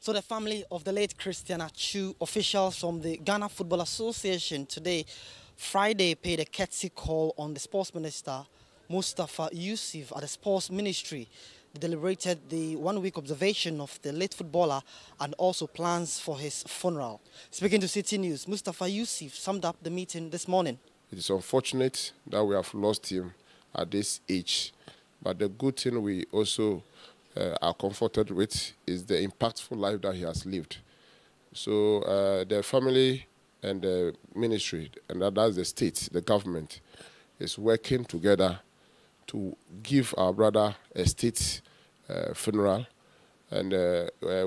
So the family of the late Christian Atsu, officials from the Ghana Football Association today, Friday, paid a courtesy call on the Sports Minister, Mustafa Yusuf, at the Sports Ministry. They deliberated the one-week observation of the late footballer and also plans for his funeral. Speaking to Citi News, Mustafa Yusuf summed up the meeting this morning. It is unfortunate that we have lost him at this age, but the good thing we also are comforted with is the impactful life that he has lived. So the family and the ministry, and that's the state, the government, is working together to give our brother a state funeral. And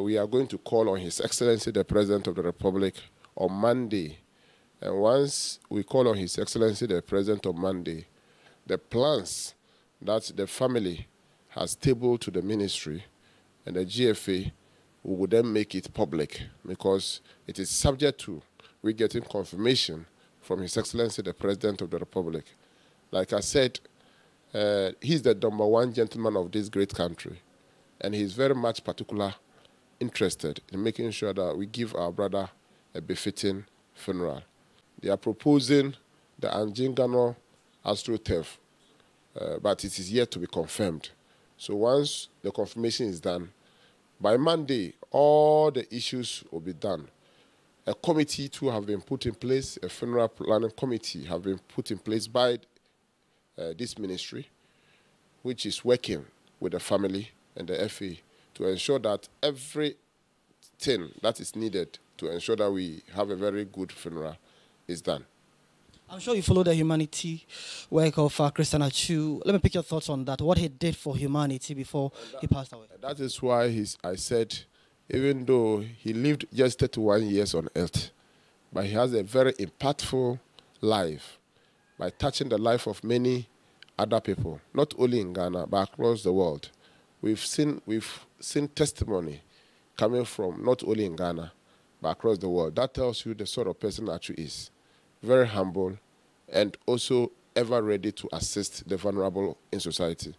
we are going to call on His Excellency, the President of the Republic, on Monday. And once we call on His Excellency, the President on Monday, the plans that the family has tabled to the ministry and the GFA will then make it public, because it is subject to we getting confirmation from His Excellency, the President of the Republic. Like I said, he's the #1 gentleman of this great country, and he's very much interested in making sure that we give our brother a befitting funeral. They are proposing the Anjingano AstroTurf, but it is yet to be confirmed. So once the confirmation is done, by Monday, all the issues will be done. A committee too have been put in place, a funeral planning committee have been put in place by this ministry, which is working with the family and the FA to ensure that everything that is needed to ensure that we have a very good funeral is done. I'm sure you follow the humanity work of Christian Atsu. Let me pick your thoughts on that, what he did for humanity before he passed away. That is why I said, even though he lived just 31 years on earth, but he has a very impactful life by touching the life of many other people, not only in Ghana, but across the world. We've seen testimony coming from not only in Ghana, but across the world. That tells you the sort of person Atsu is. Very humble, and also ever ready to assist the vulnerable in society.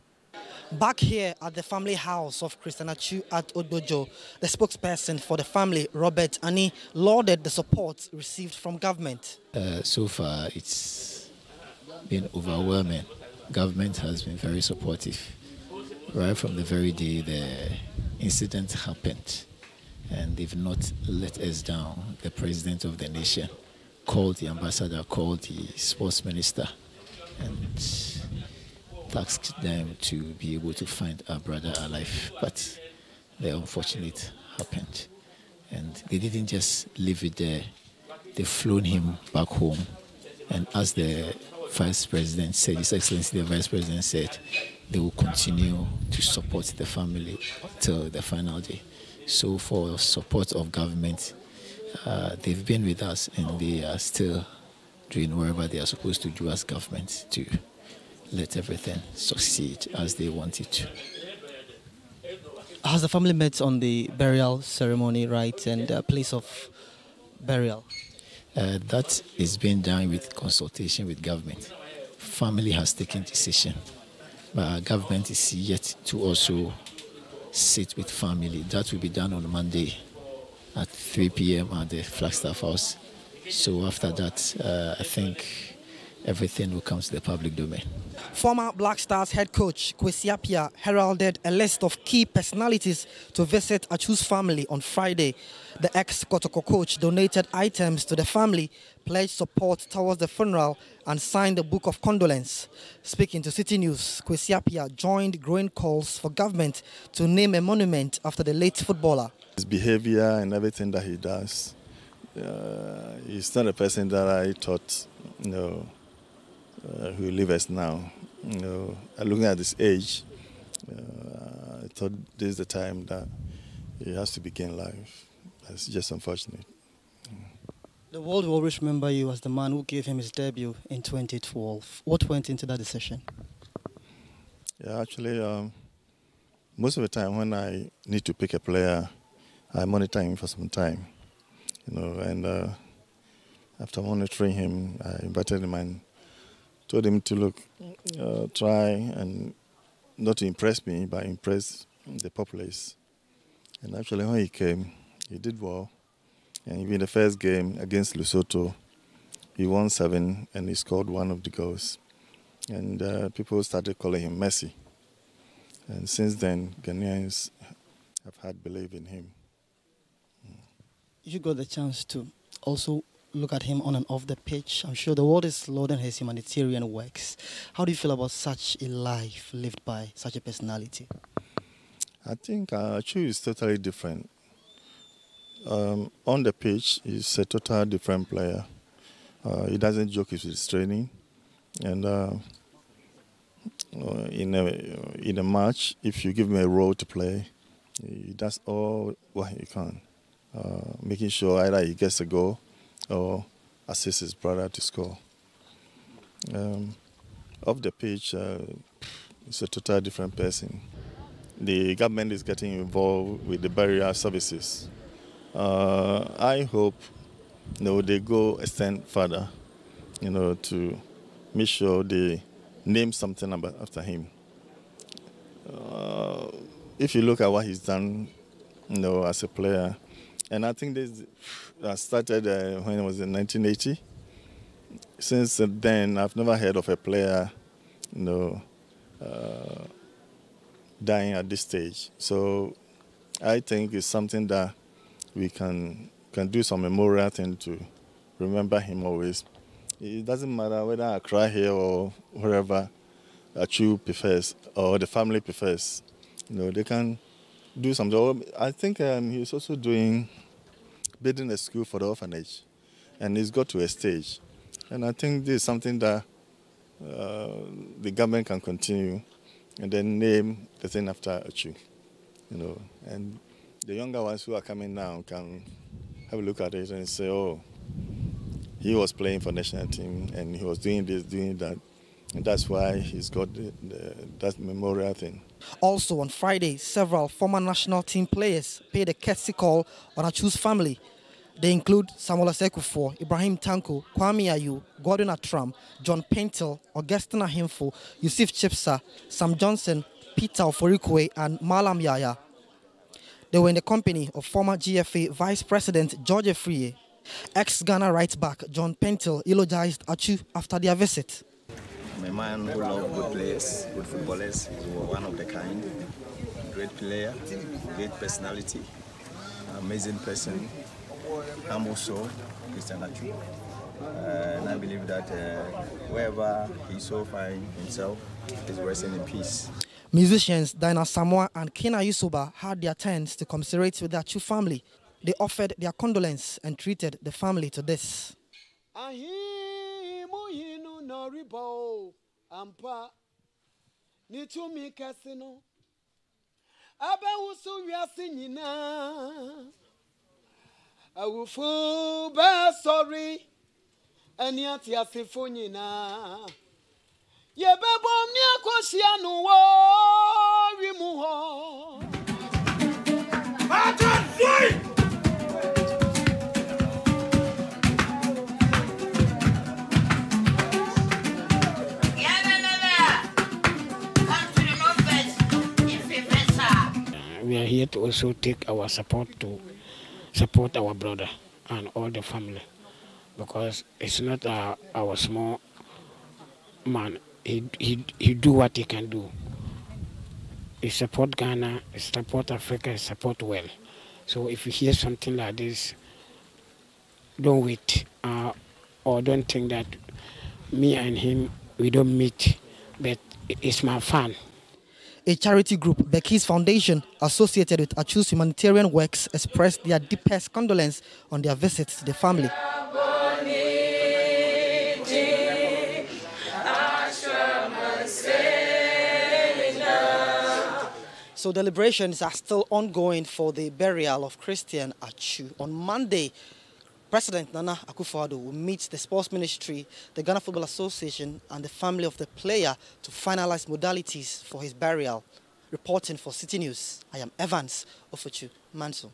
Back here at the family house of Christian Atsu at Odojo, the spokesperson for the family, Robert Ani, lauded the support received from government. So far, it's been overwhelming. Government has been very supportive. Right from the very day the incident happened, and they've not let us down. The president of the nation called the ambassador, called the sports minister, and tasked them to be able to find our brother alive. But the unfortunate happened. And they didn't just leave it there. They flown him back home. And as the Vice President said, His Excellency the Vice President said, they will continue to support the family till the final day. So for support of government, they've been with us, and they are still doing whatever they are supposed to do as government to let everything succeed as they want it to. Has the family met on the burial ceremony, right, and place of burial? That is being done with consultation with government. Family has taken decision, but our government is yet to also sit with family. That will be done on Monday at 3 p.m. at the Flagstaff House. So after that, I think everything will come to the public domain. Former Black Stars head coach Kwesi Appiah heralded a list of key personalities to visit Atsu's family on Friday. The ex-Kotoko coach donated items to the family, pledged support towards the funeral, and signed a book of condolence. Speaking to Citi News, Kwesi Appiah joined growing calls for government to name a monument after the late footballer. His behavior and everything that he does, he's not a person that I thought, who live us now. Looking at his age, I thought this is the time that he has to begin life. That's just unfortunate. The world will always remember you as the man who gave him his debut in 2012. What went into that decision? Yeah, actually, most of the time when I need to pick a player, I monitor him for some time, and after monitoring him, I invited him and told him to look, try and not to impress me, but impress the populace. And actually when he came, He did well. And even the first game against Lesotho, he won 7 and he scored one of the goals. And people started calling him Messi. And since then, Ghanaians have had belief in him. You got the chance to also look at him on and off the pitch. I'm sure the world is lauding his humanitarian works. How do you feel about such a life lived by such a personality? I think Atsu is totally different. On the pitch, he's a totally different player. He doesn't joke with his training. And in a match, if you give him a role to play, he does all what he can, making sure either he gets a goal or assists his brother to score. Off the pitch, he's a totally different person. The government is getting involved with the burial services. I hope they go a step further, to make sure they name something after him. If you look at what he's done, as a player, and I think this started when it was in 1980. Since then, I've never heard of a player, dying at this stage. So I think it's something that we can do some memorial thing to remember him always. It doesn't matter whether I cry here or wherever Atsu prefers or the family prefers. They can do something. I think he's also building a school for the orphanage, and he's got to a stage. And I think this is something that the government can continue and then name the thing after Atsu. And the younger ones who are coming now can have a look at it and say, oh, he was playing for the national team and he was doing this, doing that. And that's why he's got that memorial thing. Also on Friday, several former national team players paid a courtesy call on Atsu's family. They include Samuel Asekufor, Ibrahim Tanko, Kwame Ayu, Gordon Atram, John Pentel, Augustine Ahimfo, Yusuf Chipsa, Sam Johnson, Peter Oforikwe, and Malam Yaya. They were in the company of former GFA Vice President George Efrie. Ex-Ghana right-back John Pentel eulogized Atsu after their visit. I'm a man who loves good players, good footballers. He was one of the kind. Great player, great personality, amazing person. I'm also Christian Atsu. And I believe that wherever he so finds himself, he's resting in peace. Musicians Dinah Samoa and Kena Yusuba had their turns to commiserate with the Atsu family. They offered their condolence and treated the family to this. Sorry, and yet Yasifonina. Yebebom nia kosianu wo rimuho. We are here to also take our support to support our brother and all the family, because it's not our small man. He do what he can do. He support Ghana, he support Africa, he support well. So if you hear something like this, don't wait or don't think that me and him, we don't meet, but it's my fan. A charity group, Becky's Foundation, associated with Atsu's humanitarian works, expressed their deepest condolence on their visit to the family. So deliberations are still ongoing for the burial of Christian Atsu. On Monday, President Nana Addo will meet the Sports Ministry, the Ghana Football Association and the family of the player to finalize modalities for his burial. Reporting for Citi News, I am Evans Ofuchu Manso.